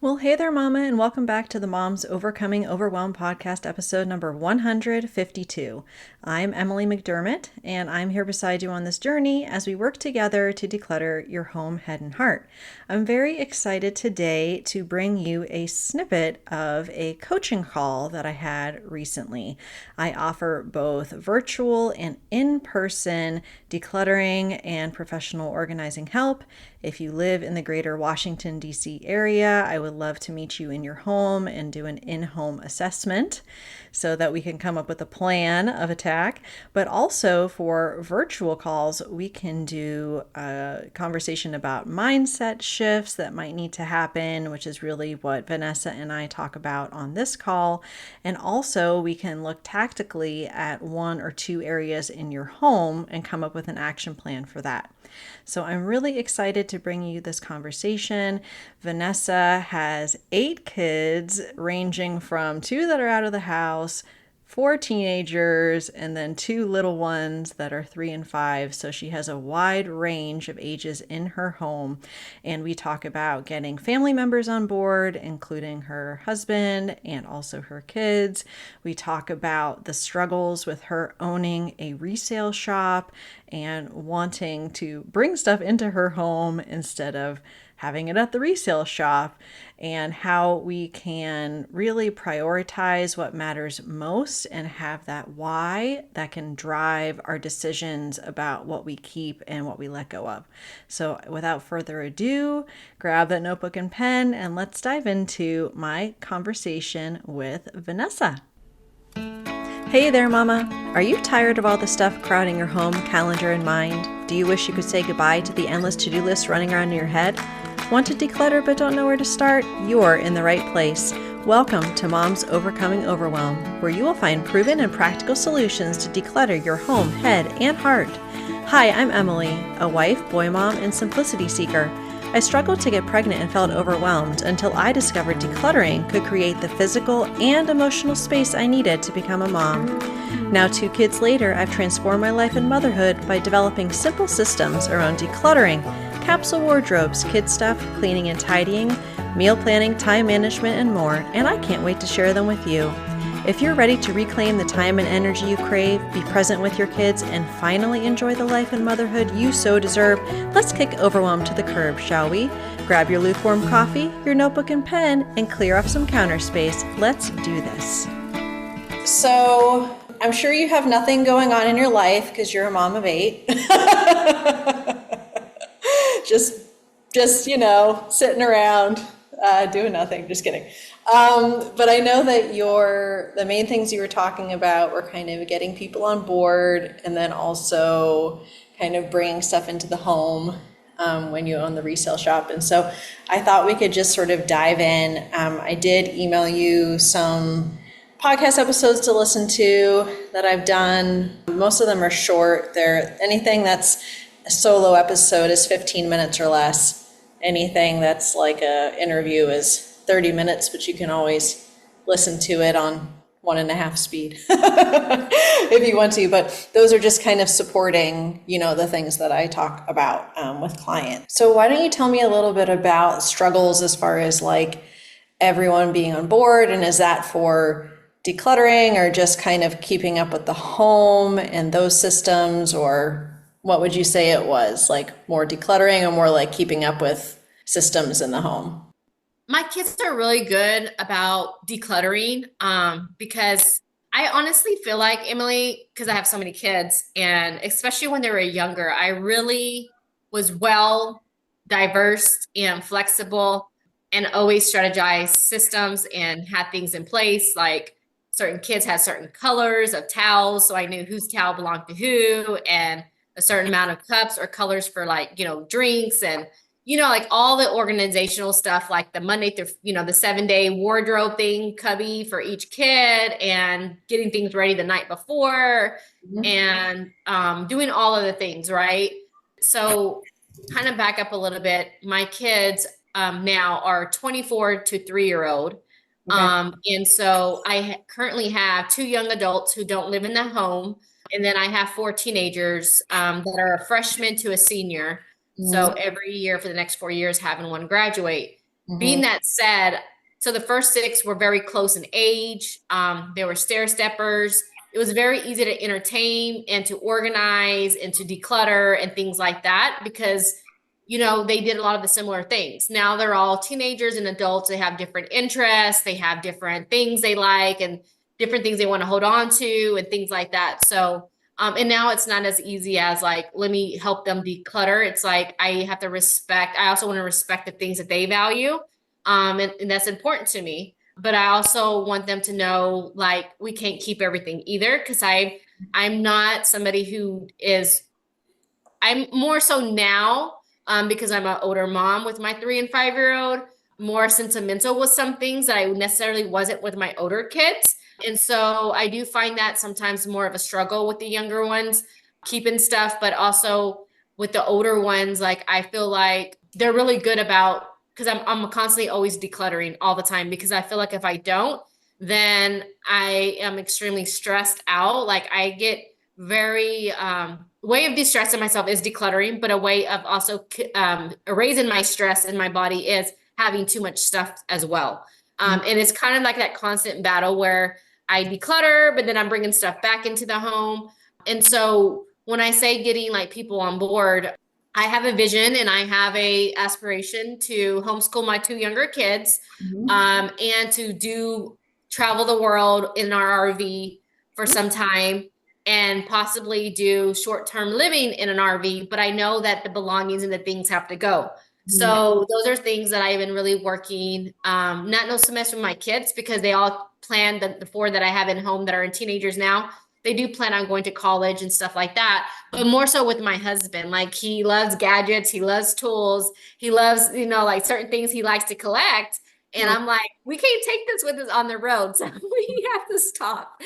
Well, hey there, Mama, and welcome back to the Moms Overcoming Overwhelm podcast, episode number 152. I'm Emily McDermott, and I'm here beside you on this journey as we work together to declutter your home, head, and heart. I'm very excited today to bring you a snippet of a coaching call that I had recently. I offer both virtual and in-person decluttering and professional organizing help. If you live in the greater Washington, D.C. area, I would love to meet you in your home and do an in-home assessment so that we can come up with a plan of attack. But also for virtual calls, we can do a conversation about mindset shifts that might need to happen, which is really what Vanessa and I talk about on this call. And also we can look tactically at one or two areas in your home and come up with an action plan for that. So I'm really excited to bring you this conversation. Vanessa has 8 kids, ranging from 2 that are out of the house, 4 teenagers, and then 2 little ones that are 3 and 5. So she has a wide range of ages in her home. And we talk about getting family members on board, including her husband and also her kids. We talk about the struggles with her owning a resale shop and wanting to bring stuff into her home instead of having it at the resale shop, and how we can really prioritize what matters most and have that why that can drive our decisions about what we keep and what we let go of. So without further ado, grab that notebook and pen and let's dive into my conversation with Vanessa. Hey there, Mama. Are you tired of all the stuff crowding your home, calendar, and mind? Do you wish you could say goodbye to the endless to-do list running around in your head? Want to declutter but don't know where to start? You're in the right place. Welcome to Moms Overcoming Overwhelm, where you will find proven and practical solutions to declutter your home, head, and heart. Hi, I'm Emily, a wife, boy mom, and simplicity seeker. I struggled to get pregnant and felt overwhelmed until I discovered decluttering could create the physical and emotional space I needed to become a mom. Now, 2 kids later, I've transformed my life and motherhood by developing simple systems around decluttering, capsule wardrobes, kid stuff, cleaning and tidying, meal planning, time management, and more, and I can't wait to share them with you. If you're ready to reclaim the time and energy you crave, be present with your kids, and finally enjoy the life and motherhood you so deserve, let's kick overwhelm to the curb, shall we? Grab your lukewarm coffee, your notebook and pen, and clear off some counter space. Let's do this. So, I'm sure you have nothing going on in your life because you're a mom of 8. just sitting around doing nothing. Just kidding. But I know that the main things you were talking about were kind of getting people on board and then also kind of bringing stuff into the home when you own the resale shop. And so I thought we could just sort of dive in. I did email you some podcast episodes to listen to that I've done. Most of them are short. Anything that's a solo episode is 15 minutes or less. Anything that's like a interview is 30 minutes, but you can always listen to it on 1.5 speed if you want to. But those are just kind of supporting, the things that I talk about with clients. So why don't you tell me a little bit about struggles as far as like everyone being on board, and is that for decluttering or just kind of keeping up with the home and those systems, or what would you say it was, like more decluttering or more like keeping up with systems in the home? My kids are really good about decluttering because I honestly feel like, Emily, because I have so many kids, and especially when they were younger, I really was well diverse and flexible and always strategized systems and had things in place. Like certain kids had certain colors of towels, so I knew whose towel belonged to who, and a certain amount of cups or colors for drinks, and like all the organizational stuff, like the Monday through, the 7-day wardrobe thing, cubby for each kid, and getting things ready the night before, and doing all of the things, right? So kind of back up a little bit. My kids now are 24 to 3-year-old. Okay. And so I currently have 2 young adults who don't live in the home. And then I have 4 teenagers that are a freshman to a senior. So every year for the next 4 years, having one graduate. Being Hmm. that said, so the first six were very close in age. They were stair steppers. It was very easy to entertain and to organize and to declutter and things like that because, they did a lot of the similar things. Now they're all teenagers and adults. They have different interests. They have different things they like and different things they want to hold on to and things like that. So, and now it's not as easy as like, let me help them declutter. It's like I have to respect, I also want to respect the things that they value. And that's important to me. But I also want them to know like we can't keep everything either because I'm not somebody who is I'm more so now, because I'm an older mom with my 3 and 5 year old, more sentimental with some things that I necessarily wasn't with my older kids. And so I do find that sometimes more of a struggle with the younger ones, keeping stuff, but also with the older ones, like I feel like they're really good about because I'm constantly always decluttering all the time because I feel like if I don't, then I am extremely stressed out. Like I get very way of de-stressing myself is decluttering, but a way of also erasing my stress in my body is having too much stuff as well. And it's kind of like that constant battle where I declutter, but then I'm bringing stuff back into the home. And so when I say getting like people on board, I have a vision and I have a aspiration to homeschool my 2 younger kids, Hmm. and to do travel the world in our RV for some time and possibly do short-term living in an RV, but I know that the belongings and the things have to go. So those are things that I've been really working, not no semester with my kids because they all plan the four that I have in home that are in teenagers now. They do plan on going to college and stuff like that, but more so with my husband. Like he loves gadgets, he loves tools, he loves, like certain things he likes to collect. And I'm like, we can't take this with us on the road. So we have to stop.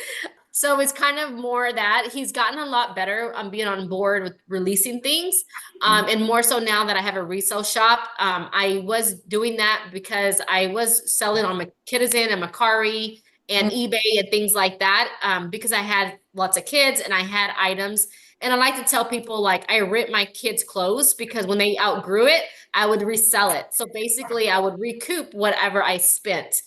So it's kind of more that he's gotten a lot better on being on board with releasing things. And more so now that I have a resale shop. I was doing that because I was selling on Kidizen and Macari and eBay and things like that, because I had lots of kids and I had items. And I like to tell people like I rip my kids' clothes because when they outgrew it, I would resell it. So basically, I would recoup whatever I spent,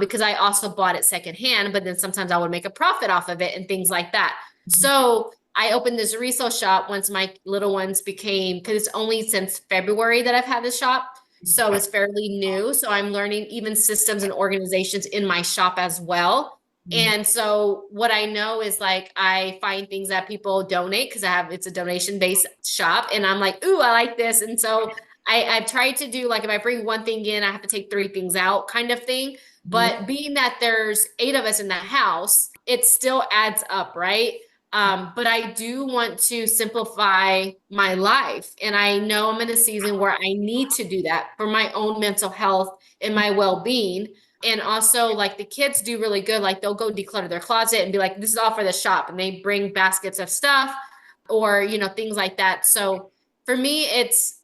because I also bought it secondhand, but then sometimes I would make a profit off of it and things like that. So I opened this resale shop once my little ones became, because it's only since February that I've had this shop. So it's fairly new. So I'm learning even systems and organizations in my shop as well. And so what I know is like I find things that people donate because it's a donation based shop. And I'm like, ooh, I like this. And so I've tried to do like if I bring one thing in, I have to take 3 things out kind of thing. But being that there's 8 of us in the house, it still adds up, right? But I do want to simplify my life. And I know I'm in a season where I need to do that for my own mental health and my well-being. And also, like the kids do really good. Like they'll go declutter their closet and be like, this is all for the shop. And they bring baskets of stuff or, things like that. So for me, it's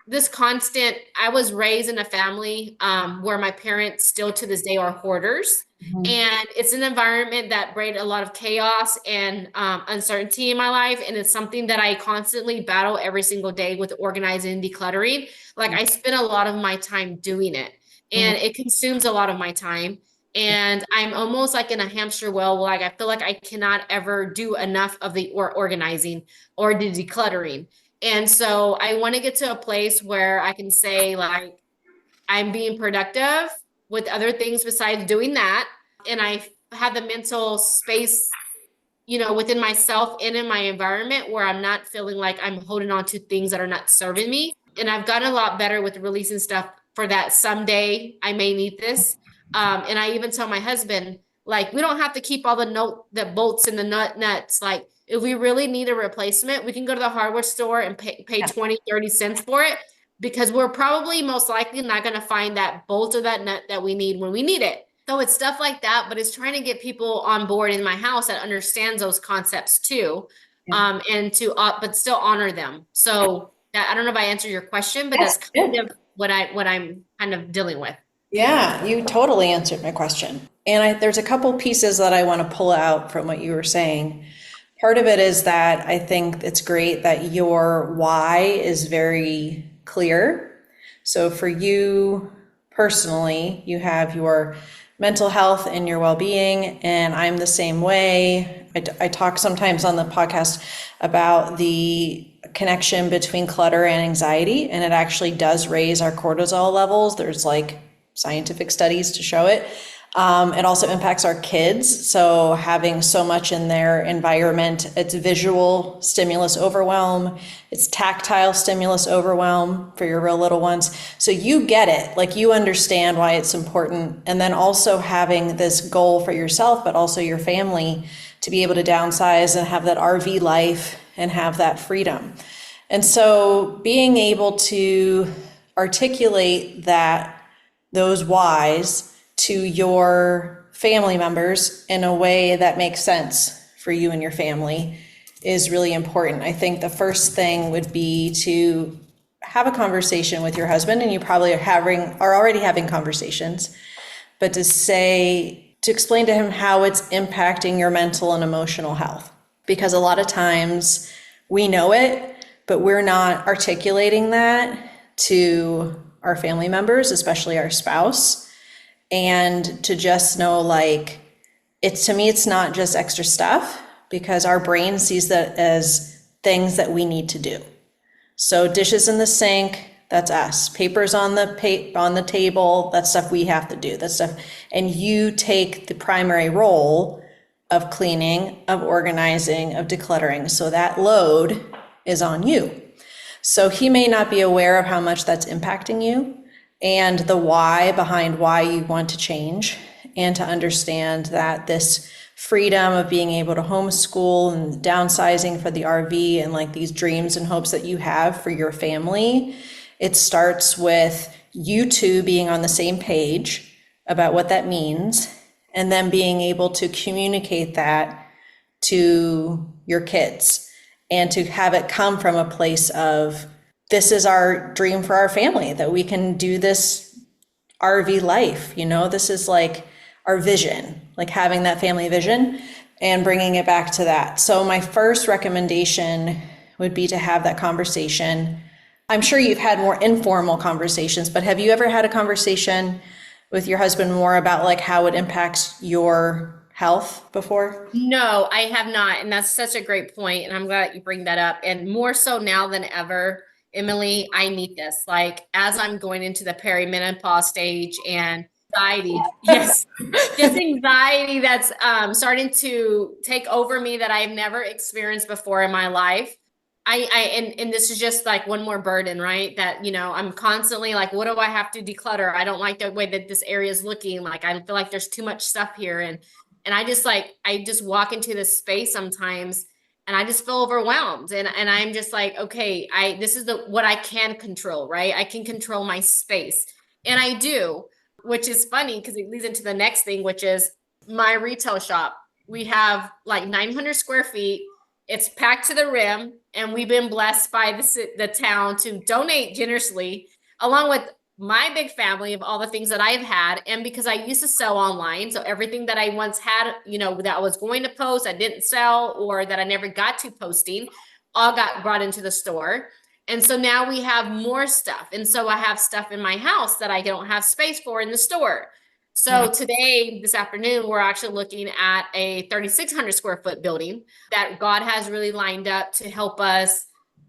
this constant. I was raised in a family where my parents still to this day are hoarders. And it's an environment that bred a lot of chaos and uncertainty in my life. And it's something that I constantly battle every single day with organizing and decluttering. Like I spend a lot of my time doing it and it consumes a lot of my time. And I'm almost like in a hamster wheel. Like I feel like I cannot ever do enough of the organizing or the decluttering. And so I want to get to a place where I can say like I'm being productive with other things besides doing that. And I have the mental space, within myself and in my environment where I'm not feeling like I'm holding on to things that are not serving me. And I've gotten a lot better with releasing stuff for that someday I may need this. And I even tell my husband, like, we don't have to keep all the bolts and the nuts. Like, if we really need a replacement, we can go to the hardware store and pay 20, 30 cents for it because we're probably most likely not going to find that bolt or that nut that we need when we need it. So it's stuff like that, but it's trying to get people on board in my house that understands those concepts too, and to but still honor them. So that, I don't know if I answered your question, but Yes, that's kind good. of what I'm kind of dealing with. Yeah, you totally answered my question. And there's a couple pieces that I want to pull out from what you were saying. Part of it is that I think it's great that your why is very clear. So for you personally. You have your mental health and your well-being, and I'm the same way. I talk sometimes on the podcast about the connection between clutter and anxiety, and it actually does raise our cortisol levels. There's like scientific studies to show it. It also impacts our kids. So having so much in their environment, it's visual stimulus overwhelm, it's tactile stimulus overwhelm for your real little ones. So you get it, like you understand why it's important. And then also having this goal for yourself, but also your family to be able to downsize and have that RV life and have that freedom. And so being able to articulate those whys to your family members in a way that makes sense for you and your family is really important. I think the first thing would be to have a conversation with your husband, and you probably are already having conversations, but to explain to him how it's impacting your mental and emotional health. Because a lot of times we know it, but we're not articulating that to our family members, especially our spouse. And to just know, like, to me, it's not just extra stuff, because our brain sees that as things that we need to do. So dishes in the sink, that's us. Papers on the table, that's stuff we have to do. That's stuff, and you take the primary role of cleaning, of organizing, of decluttering. So that load is on you. So he may not be aware of how much that's impacting you, and the why behind why you want to change, and to understand that this freedom of being able to homeschool and downsizing for the RV and like these dreams and hopes that you have for your family, it starts with you two being on the same page about what that means, and then being able to communicate that to your kids, and to have it come from a place of, this is our dream for our family, that we can do this RV life. This is like our vision, like having that family vision and bringing it back to that. So my first recommendation would be to have that conversation. I'm sure you've had more informal conversations, but have you ever had a conversation with your husband more about like how it impacts your health before? No, I have not. And that's such a great point. And I'm glad you bring that up. And more so now than ever, Emily, I need this. Like, as I'm going into the perimenopause stage, and anxiety, yes, just anxiety that's starting to take over me that I've never experienced before in my life. And this is just like one more burden, right? That, I'm constantly like, what do I have to declutter? I don't like the way that this area is looking. Like, I feel like there's too much stuff here. And I just walk into this space sometimes, and I just feel overwhelmed. And I'm just like, okay, this is what I can control, right? I can control my space. And I do, which is funny because it leads into the next thing, which is my retail shop. We have like 900 square feet. It's packed to the rim, and we've been blessed by the town to donate generously, along with my big family of all the things that I've had. And because I used to sell online, so everything that I once had, that I was going to post, I didn't sell, or that I never got to posting, all got brought into the store. And so now we have more stuff. And so I have stuff in my house that I don't have space for in the store. So this afternoon, we're actually looking at a 3,600 square foot building that God has really lined up to help us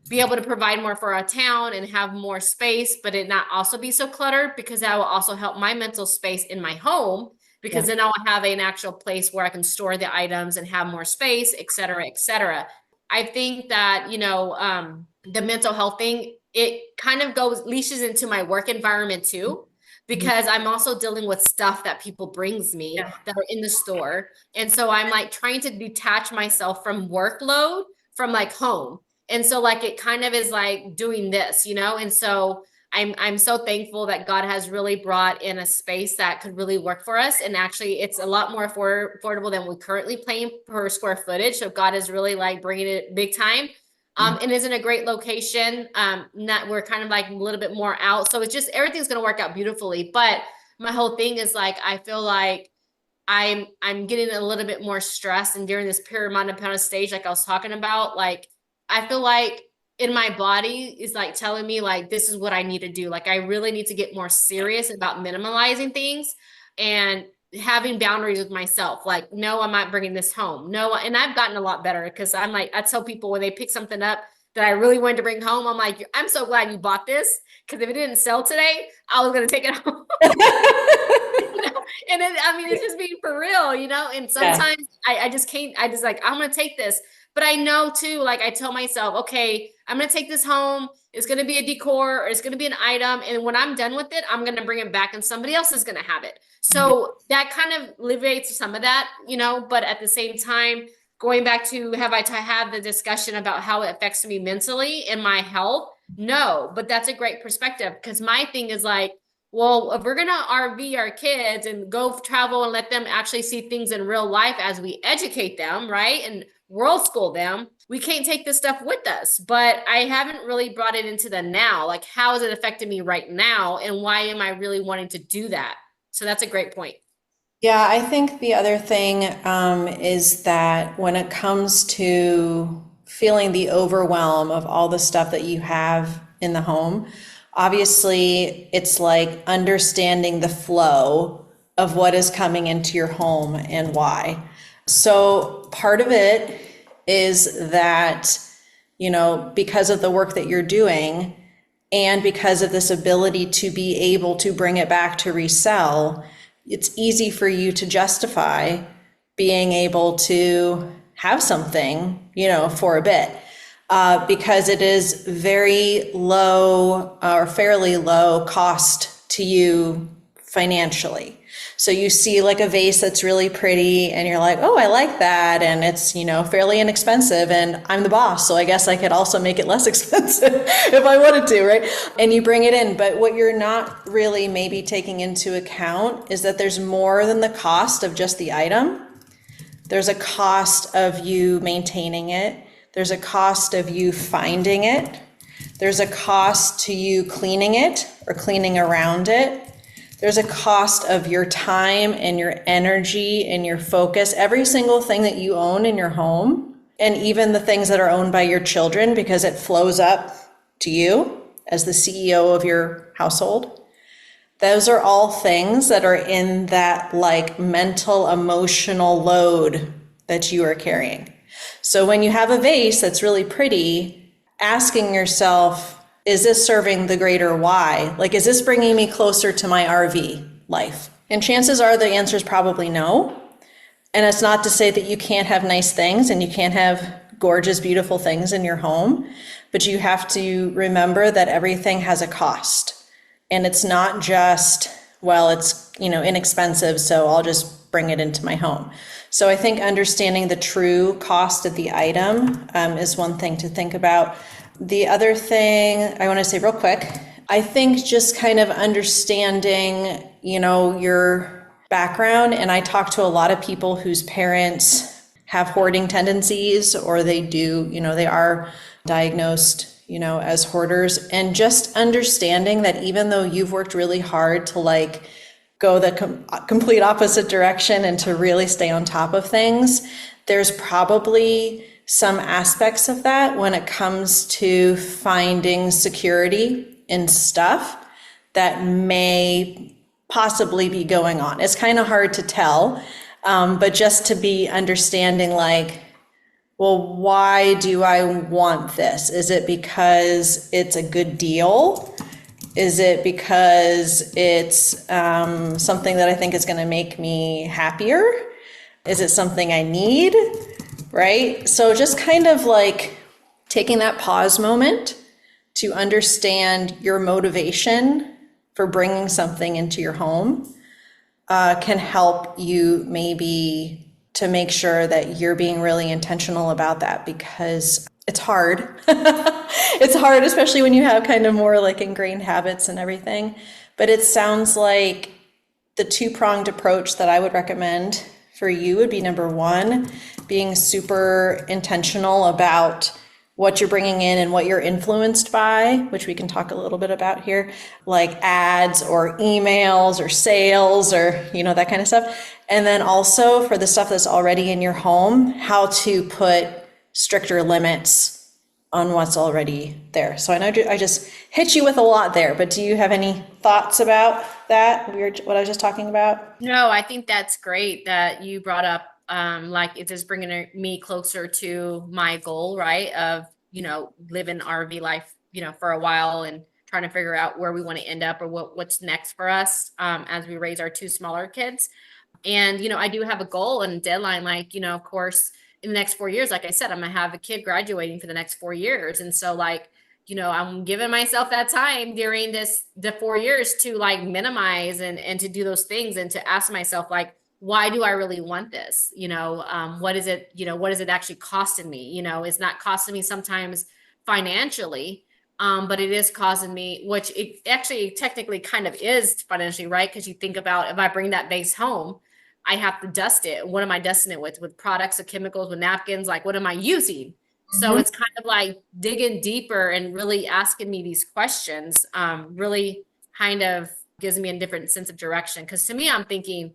be able to provide more for our town and have more space, but it not also be so cluttered, because that will also help my mental space in my home, because then I'll have an actual place where I can store the items and have more space, et cetera, et cetera. I think that, the mental health thing, it kind of leashes into my work environment too, because I'm also dealing with stuff that people brings me that are in the store. And so I'm like trying to detach myself from workload from like home. And so like, it kind of is like doing this, and so I'm so thankful that God has really brought in a space that could really work for us. And actually it's a lot more affordable than we currently paying per square footage. So God is really like bringing it big time. And is in a great location. We're kind of like a little bit more out. So it's just, everything's going to work out beautifully. But my whole thing is like, I feel like I'm getting a little bit more stressed. And during this perimenopause stage, like I was talking about, like, I feel like in my body is like telling me like, this is what I need to do. Like, I really need to get more serious about minimalizing things and having boundaries with myself. Like, no, I'm not bringing this home. No. And I've gotten a lot better because I'm like, I tell people when they pick something up that I really wanted to bring home, I'm like, I'm so glad you bought this. Cause if it didn't sell today, I was going to take it home. And then, I mean, it's just being for real, you know? And sometimes I just can't, I just like, I'm going to take this. But I know too, like I tell myself, okay, I'm going to take this home. It's going to be a decor or it's going to be an item. And when I'm done with it, I'm going to bring it back and somebody else is going to have it. So that kind of alleviates some of that, you know, but at the same time, going back to have I had the discussion about how it affects me mentally and my health? No, but that's a great perspective because my thing is like, well, if we're going to RV our kids and go travel and let them actually see things in real life as we educate them, right? And world school them, we can't take this stuff with us. But I haven't really brought it into the now. Like, how is it affecting me right now? And why am I really wanting to do that? So that's a great point. Yeah, I think the other thing is that when it comes to feeling the overwhelm of all the stuff that you have in the home, obviously it's like understanding the flow of what is coming into your home and why. So part of it is that, you know, because of the work that you're doing and because of this ability to be able to bring it back to resell, it's easy for you to justify being able to have something, you know, for a bit, because it is very low or fairly low cost to you financially. So you see like a vase that's really pretty and you're like, oh, I like that. And it's, you know, fairly inexpensive and I'm the boss. So I guess I could also make it less expensive if I wanted to, right? And you bring it in. But what you're not really maybe taking into account is that there's more than the cost of just the item. There's a cost of you maintaining it. There's a cost of you finding it. There's a cost to you cleaning it or cleaning around it. There's a cost of your time and your energy and your focus, every single thing that you own in your home, and even the things that are owned by your children, because it flows up to you as the CEO of your household. Those are all things that are in that like mental, emotional load that you are carrying. So when you have a vase that's really pretty, asking yourself, is this serving the greater why? Like, is this bringing me closer to my RV life? And chances are the answer is probably no. And it's not to say that you can't have nice things and you can't have gorgeous, beautiful things in your home, but you have to remember that everything has a cost. And it's not just, well, it's, you know, inexpensive, so I'll just bring it into my home. So I think understanding the true cost of the item is one thing to think about. The other thing I want to say real quick, I think just kind of understanding, you know, your background. And I talk to a lot of people whose parents have hoarding tendencies or they do, you know, they are diagnosed, you know, as hoarders. And just understanding that even though you've worked really hard to like go the complete opposite direction and to really stay on top of things, there's probably some aspects of that when it comes to finding security in stuff that may possibly be going on. It's kind of hard to tell, but just to be understanding like, well, why do I want this? Is it because it's a good deal? Is it because it's something that I think is going to make me happier? Is it something I need? Right? So just kind of like taking that pause moment to understand your motivation for bringing something into your home can help you maybe to make sure that you're being really intentional about that, because it's hard. It's hard, especially when you have kind of more like ingrained habits and everything. But it sounds like the two-pronged approach that I would recommend for you would be number one, being super intentional about what you're bringing in and what you're influenced by, which we can talk a little bit about here, like ads or emails or sales or, you know, that kind of stuff. And then also for the stuff that's already in your home, how to put stricter limits on what's already there. So I know I just hit you with a lot there, but do you have any thoughts about that? What I was just talking about? No, I think that's great that you brought up, like it is bringing me closer to my goal, right? Of, living RV life, for a while and trying to figure out where we want to end up or what's next for us, as we raise our two smaller kids. And, I do have a goal and deadline, like, of course, in the next 4 years, like I said, I'm gonna have a kid graduating for the next 4 years. And so like, I'm giving myself that time during the 4 years to like minimize and to do those things and to ask myself, like, why do I really want this? What is it, what is it actually costing me? It's not costing me sometimes financially, but it is causing me, which it actually technically kind of is financially, right? Because you think about if I bring that vase home, I have to dust it. What am I dusting it with? With products or chemicals, with napkins? Like, what am I using? So it's kind of like digging deeper and really asking me these questions, really kind of gives me a different sense of direction. Because to me, I'm thinking,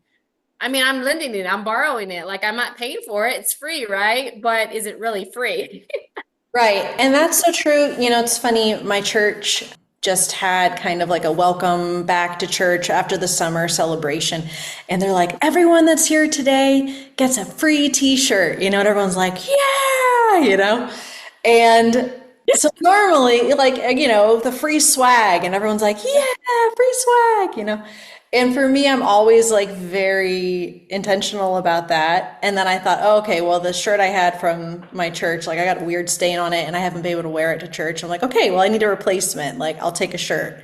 I mean, I'm lending it, I'm borrowing it. Like, I'm not paying for it. It's free, right? But is it really free? Right. And that's so true. It's funny, my church just had kind of like a welcome back to church after the summer celebration. And they're like, everyone that's here today gets a free t-shirt, and everyone's like, yeah. And so normally, like, the free swag, and everyone's like, yeah, free swag. And for me, I'm always like very intentional about that. And then I thought, oh, okay, well, the shirt I had from my church, like I got a weird stain on it and I haven't been able to wear it to church. I'm like, okay, well, I need a replacement. Like, I'll take a shirt.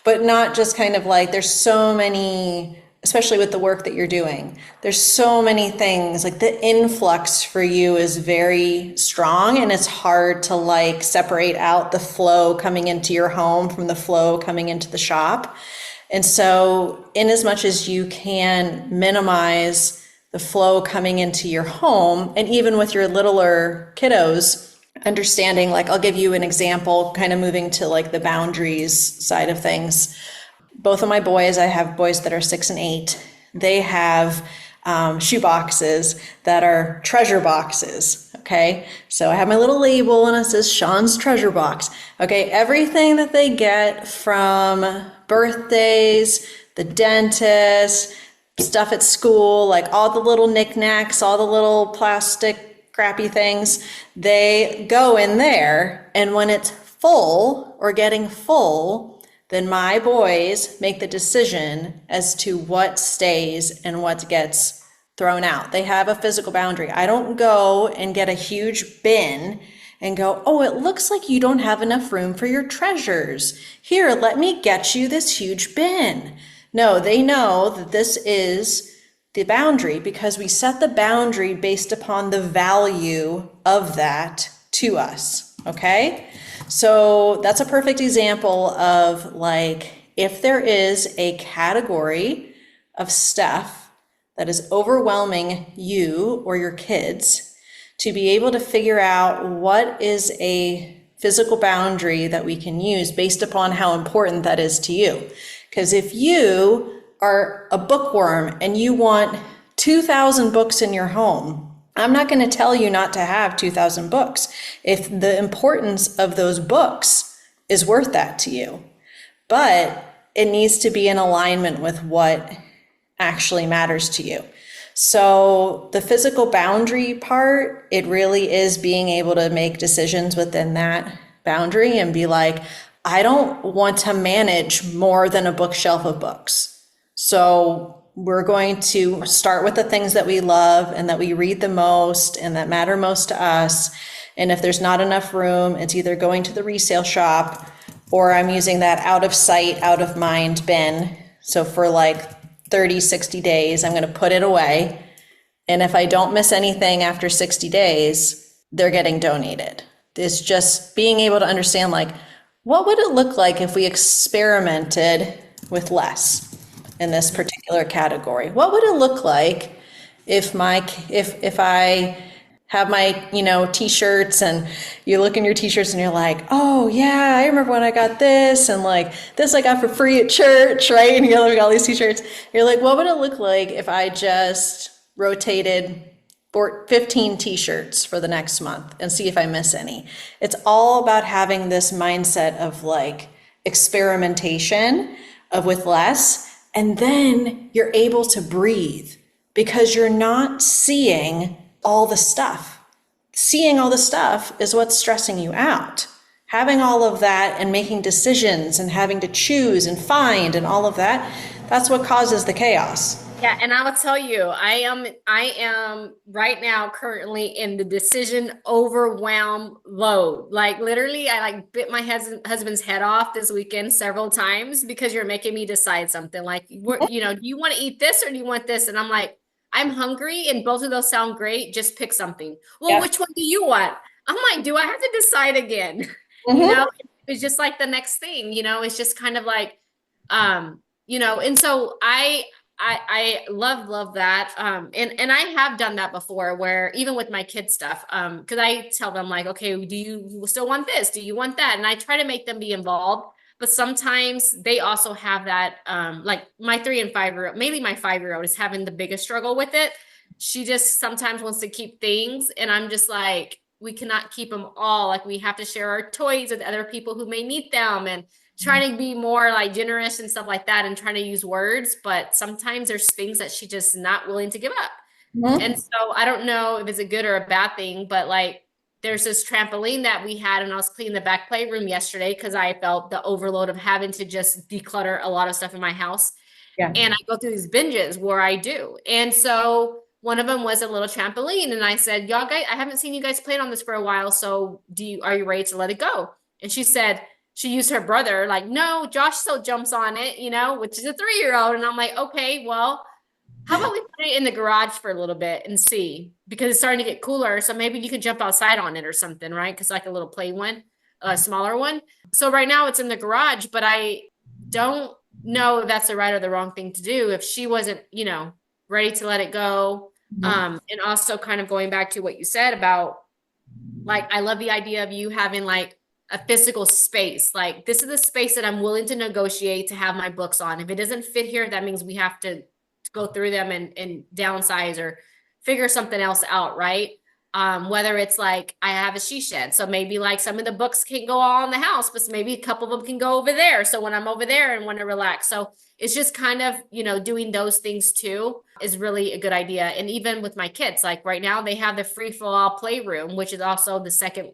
But not just kind of like, there's so many, especially with the work that you're doing, there's so many things. Like, the influx for you is very strong, and it's hard to like separate out the flow coming into your home from the flow coming into the shop. And so, in as much as you can minimize the flow coming into your home, and even with your littler kiddos, understanding, like, I'll give you an example, kind of moving to like the boundaries side of things. Both of my boys, I have boys that are 6 and 8. They have shoe boxes that are treasure boxes. Okay. So I have my little label and it says Sean's treasure box. Okay. Everything that they get from birthdays, the dentist, stuff at school, like all the little knickknacks, all the little plastic crappy things, they go in there. And when it's full or getting full, then my boys make the decision as to what stays and what gets thrown out. They have a physical boundary. I don't go and get a huge bin and go, oh, it looks like you don't have enough room for your treasures. Here, let me get you this huge bin. No, they know that this is the boundary because we set the boundary based upon the value of that to us, okay? So that's a perfect example of like, if there is a category of stuff that is overwhelming you or your kids, to be able to figure out what is a physical boundary that we can use based upon how important that is to you. Because if you are a bookworm and you want 2,000 books in your home, I'm not going to tell you not to have 2,000 books if the importance of those books is worth that to you. But it needs to be in alignment with what actually matters to you. So the physical boundary part, it really is being able to make decisions within that boundary and be like, I don't want to manage more than a bookshelf of books. So we're going to start with the things that we love and that we read the most and that matter most to us. And if there's not enough room, it's either going to the resale shop or I'm using that out of sight, out of mind bin. So for like 30, 60 days, I'm going to put it away. And if I don't miss anything after 60 days, they're getting donated. It's just being able to understand, like, what would it look like if we experimented with less in this particular category? What would it look like if I have my, t-shirts, and you look in your t-shirts and you're like, oh yeah, I remember when I got this, and like this I got for free at church, right? And you're like, all these t-shirts. You're like, what would it look like if I just rotated 15 t-shirts for the next month and see if I miss any. It's all about having this mindset of like experimentation of with less, and then you're able to breathe because you're not seeing all the stuff. Seeing all the stuff is what's stressing you out. Having all of that and making decisions and having to choose and find and all of that, that's what causes the chaos. Yeah, and I will tell you, I am right now currently in the decision overwhelm load. Like literally, I like bit my husband's head off this weekend several times because you're making me decide something. Like, do you want to eat this or do you want this? And I'm like, I'm hungry, and both of those sound great. Just pick something. Well, Yeah. which one do you want? I'm like, do I have to decide again? It's just like the next thing. It's just kind of like, and so I love that. And I have done that before where even with my kids stuff, because I tell them like, okay, do you still want this? Do you want that? And I try to make them be involved, but sometimes they also have that, like my 3 and 5-year-old, mainly my 5-year-old is having the biggest struggle with it. She just sometimes wants to keep things. And I'm just like, we cannot keep them all. Like we have to share our toys with other people who may need them, and trying to be more like generous and stuff like that, and trying to use words, but sometimes there's things that she's just not willing to give up. And so I don't know if it's a good or a bad thing, but like there's this trampoline that we had, and I was cleaning the back playroom yesterday because I felt the overload of having to just declutter a lot of stuff in my house. Yeah. And I go through these binges where I do. And so one of them was a little trampoline, and I said, y'all guys, I haven't seen you guys playing on this for a while. So are you ready to let it go? And she said, she used her brother, like, no, Josh still jumps on it, which is a 3-year-old. And I'm like, okay, well, how about we put it in the garage for a little bit and see, because it's starting to get cooler. So maybe you could jump outside on it or something, right? Because like a little play one, a smaller one. So right now it's in the garage, but I don't know if that's the right or the wrong thing to do if she wasn't, ready to let it go. And also kind of going back to what you said about, like, I love the idea of you having like a physical space. Like, this is the space that I'm willing to negotiate to have my books on. If it doesn't fit here, that means we have to go through them and downsize or figure something else out, right? Whether it's like I have a she shed, so maybe like some of the books can go all in the house, but maybe a couple of them can go over there. So when I'm over there and want to relax, so it's just kind of, doing those things too is really a good idea. And even with my kids, like right now they have the free for all playroom, which is also the second,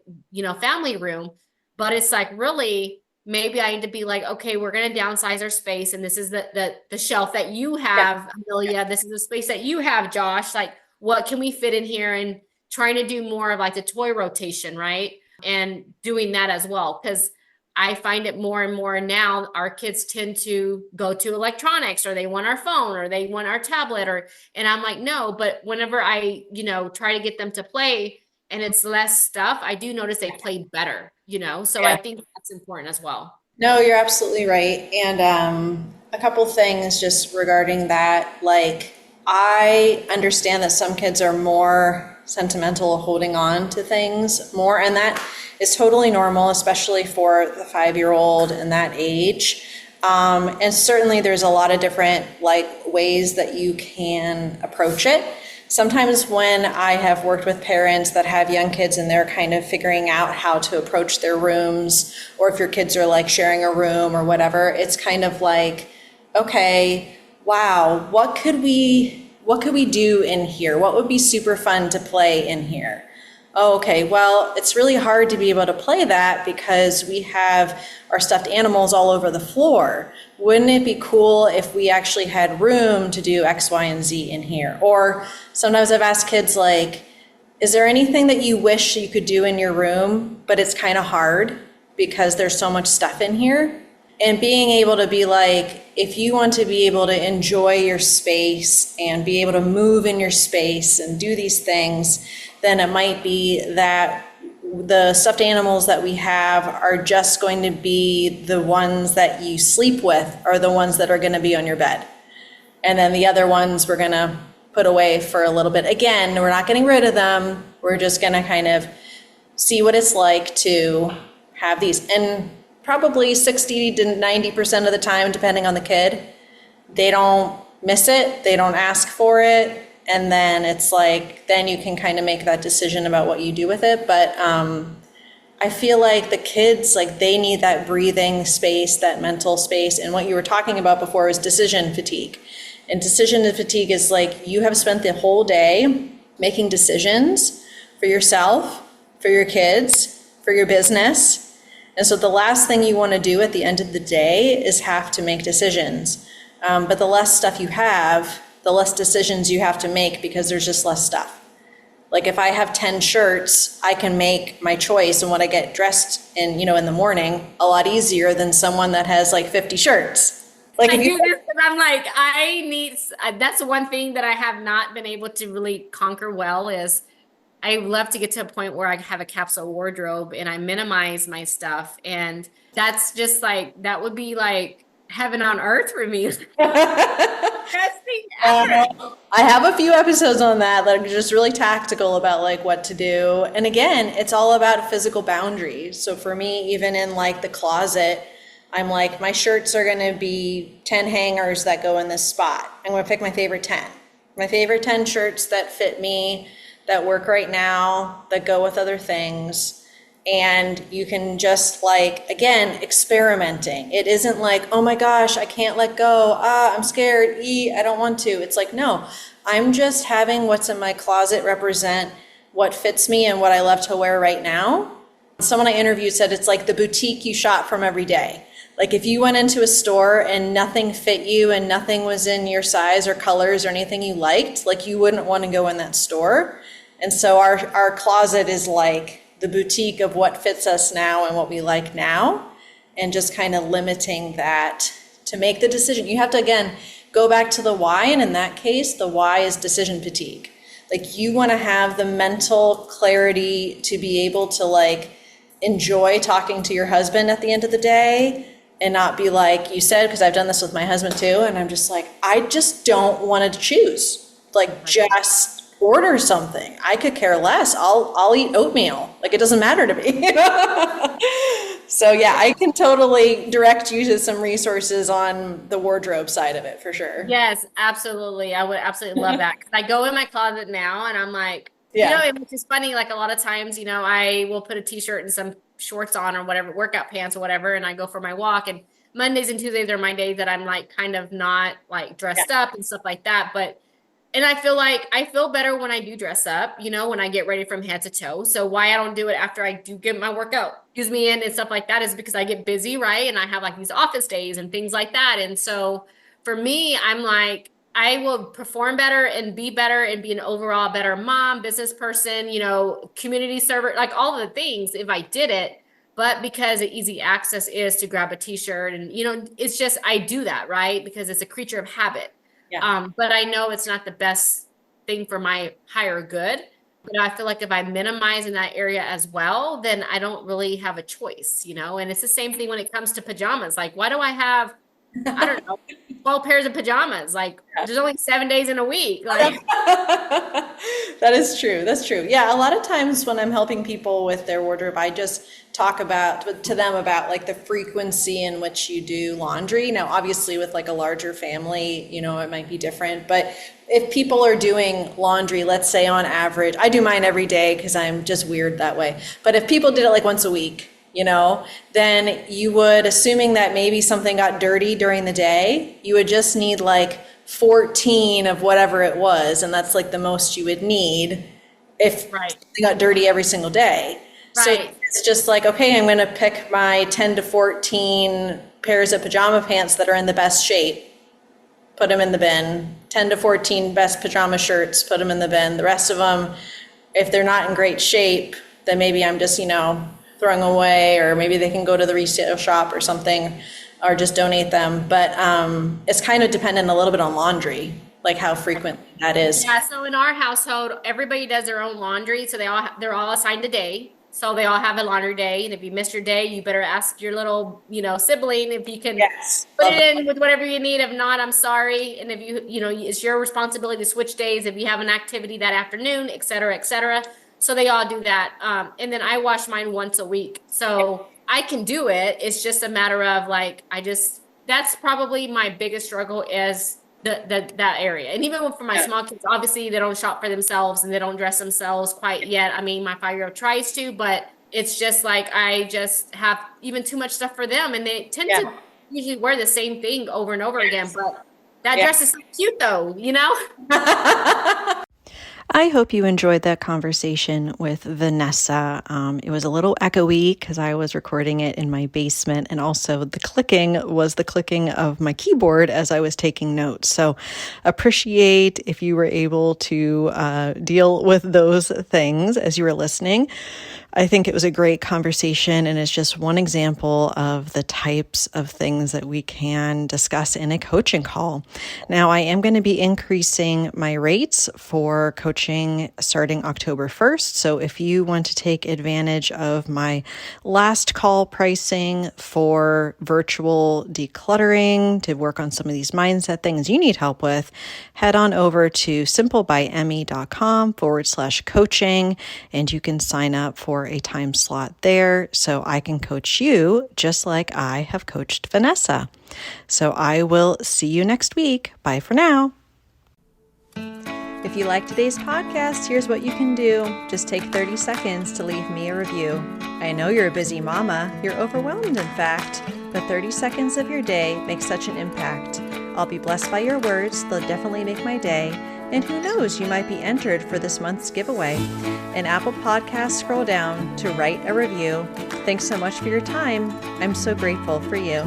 family room. But it's like, really, maybe I need to be like, okay, we're going to downsize our space. And this is the shelf that you have, Amelia. This is the space that you have, Josh. Like, what can we fit in here? And trying to do more of like the toy rotation, right? And doing that as well. Because I find it more and more now, our kids tend to go to electronics, or they want our phone, or they want our tablet, and I'm like, no. But whenever I, try to get them to play, and it's less stuff, I do notice they play better, so I think that's important as well. No, you're absolutely right. And a couple things just regarding that. Like, I understand that some kids are more sentimental, holding on to things more, and that is totally normal, especially for the 5-year-old in that age. And certainly there's a lot of different like ways that you can approach it. Sometimes when I have worked with parents that have young kids and they're kind of figuring out how to approach their rooms, or if your kids are like sharing a room or whatever, it's kind of like, okay, wow, what could we do in here? What would be super fun to play in here? Oh, okay, well, it's really hard to be able to play that because we have our stuffed animals all over the floor. Wouldn't it be cool if we actually had room to do X, Y, and Z in here? Or sometimes I've asked kids like, is there anything that you wish you could do in your room, but it's kind of hard because there's so much stuff in here? And being able to be like, if you want to be able to enjoy your space and be able to move in your space and do these things, then it might be that the stuffed animals that we have are just going to be the ones that you sleep with, or the ones that are going to be on your bed. And then the other ones we're going to put away for a little bit. Again, we're not getting rid of them. We're just going to kind of see what it's like to have these. And probably 60 to 90% of the time, depending on the kid, they don't miss it. They don't ask for it. And then it's like, then you can kind of make that decision about what you do with it. But I feel like the kids, like they need that breathing space, that mental space. And what you were talking about before was decision fatigue. And decision fatigue is like you have spent the whole day making decisions for yourself, for your kids, for your business. And so the last thing you want to do at the end of the day is have to make decisions. But the less stuff you have, the less decisions you have to make because there's just less stuff. Like if I have 10 shirts, I can make my choice and what I get dressed in, in the morning a lot easier than someone that has like 50 shirts. Like I do this because I'm like, that's one thing that I have not been able to really conquer well is I love to get to a point where I have a capsule wardrobe and I minimize my stuff. And that's just like, that would be like heaven on earth for me. Best thing ever. I have a few episodes on that are just really tactical about like what to do. And again, it's all about physical boundaries. So for me, even in like the closet, I'm like, my shirts are going to be 10 hangers that go in this spot. I'm going to pick my favorite 10. My favorite 10 shirts that fit me, that work right now, that go with other things. And you can just like, again, experimenting. It isn't like, oh my gosh, I can't let go. I'm scared. I don't want to. It's like, no, I'm just having what's in my closet represent what fits me and what I love to wear right now. Someone I interviewed said it's like the boutique you shop from every day. Like if you went into a store and nothing fit you and nothing was in your size or colors or anything you liked, like you wouldn't want to go in that store. And so our closet is like the boutique of what fits us now and what we like now, and just kind of limiting that to make the decision. You have to, again, go back to the why. And in that case, the why is decision fatigue. Like you want to have the mental clarity to be able to like enjoy talking to your husband at the end of the day and not be like you said, because I've done this with my husband too. And I'm just like, I just don't want to choose. Like just order something. I could care less. I'll eat oatmeal. Like it doesn't matter to me. So yeah, I can totally direct you to some resources on the wardrobe side of it for sure. Yes, absolutely. I would absolutely love that. 'Cause I go in my closet now and I'm like, Yeah. which is funny, like a lot of times, I will put a t-shirt and some shorts on or whatever, workout pants or whatever, and I go for my walk. And Mondays and Tuesdays are my days that I'm like kind of not like dressed up and stuff like that. And I feel like I feel better when I do dress up, when I get ready from head to toe. So why I don't do it after I do get my workout, use me in and stuff like that is because I get busy, right? And I have like these office days and things like that. And so for me, I'm like, I will perform better and be an overall better mom, business person, community server, like all the things if I did it. But because the easy access is to grab a t-shirt and, it's just, I do that, right? Because it's a creature of habit. Yeah. But I know it's not the best thing for my higher good. But I feel like if I minimize in that area as well, then I don't really have a choice, And it's the same thing when it comes to pajamas. Like, why do I have, I don't know, 12 pairs of pajamas? Like, there's only 7 days in a week. Like, That is true. That's true. Yeah, a lot of times when I'm helping people with their wardrobe, I just talk to them about like the frequency in which you do laundry. Now, obviously with like a larger family, it might be different, but if people are doing laundry, let's say on average, I do mine every day because I'm just weird that way. But if people did it like once a week, then you would, assuming that maybe something got dirty during the day, you would just need like 14 of whatever it was, and that's like the most you would need if they got dirty every single day. So it's just like, okay, I'm going to pick my 10 to 14 pairs of pajama pants that are in the best shape, put them in the bin. 10 to 14 best pajama shirts, put them in the bin. The rest of them, if they're not in great shape, then maybe I'm just, throwing away, or maybe they can go to the resale shop or something, or just donate them. But it's kind of dependent a little bit on laundry, like how frequent that is. Yeah, so in our household, everybody does their own laundry. So they're all assigned a day. So they all have a laundry day. And if you missed your day, you better ask your little, sibling if you can put it in with whatever you need. If not, I'm sorry. And if it's your responsibility to switch days if you have an activity that afternoon, et cetera, et cetera. So they all do that. And then I wash mine once a week. So I can do it. It's just a matter of like, that's probably my biggest struggle is that area. And even for my small kids, obviously they don't shop for themselves and they don't dress themselves quite yet. I mean, my 5-year-old tries to, but it's just like I just have even too much stuff for them, and they tend to usually wear the same thing over and over again. But that dress is so cute though, you know? I hope you enjoyed that conversation with Vanessa. It was a little echoey because I was recording it in my basement, and also the clicking was the clicking of my keyboard as I was taking notes. So appreciate if you were able to deal with those things as you were listening. I think it was a great conversation, and it's just one example of the types of things that we can discuss in a coaching call. Now, I am going to be increasing my rates for coaching starting October 1st. So if you want to take advantage of my last call pricing for virtual decluttering to work on some of these mindset things you need help with, head on over to simplebyemmy.com/coaching, and you can sign up for a time slot there so I can coach you just like I have coached Vanessa. So I will see you next week. Bye for now. If you like today's podcast, here's what you can do. Just take 30 seconds to leave me a review. I know you're a busy mama. You're overwhelmed, in fact, but 30 seconds of your day makes such an impact. I'll be blessed by your words. They'll definitely make my day. And who knows, you might be entered for this month's giveaway. In Apple Podcasts, scroll down to write a review. Thanks so much for your time. I'm so grateful for you.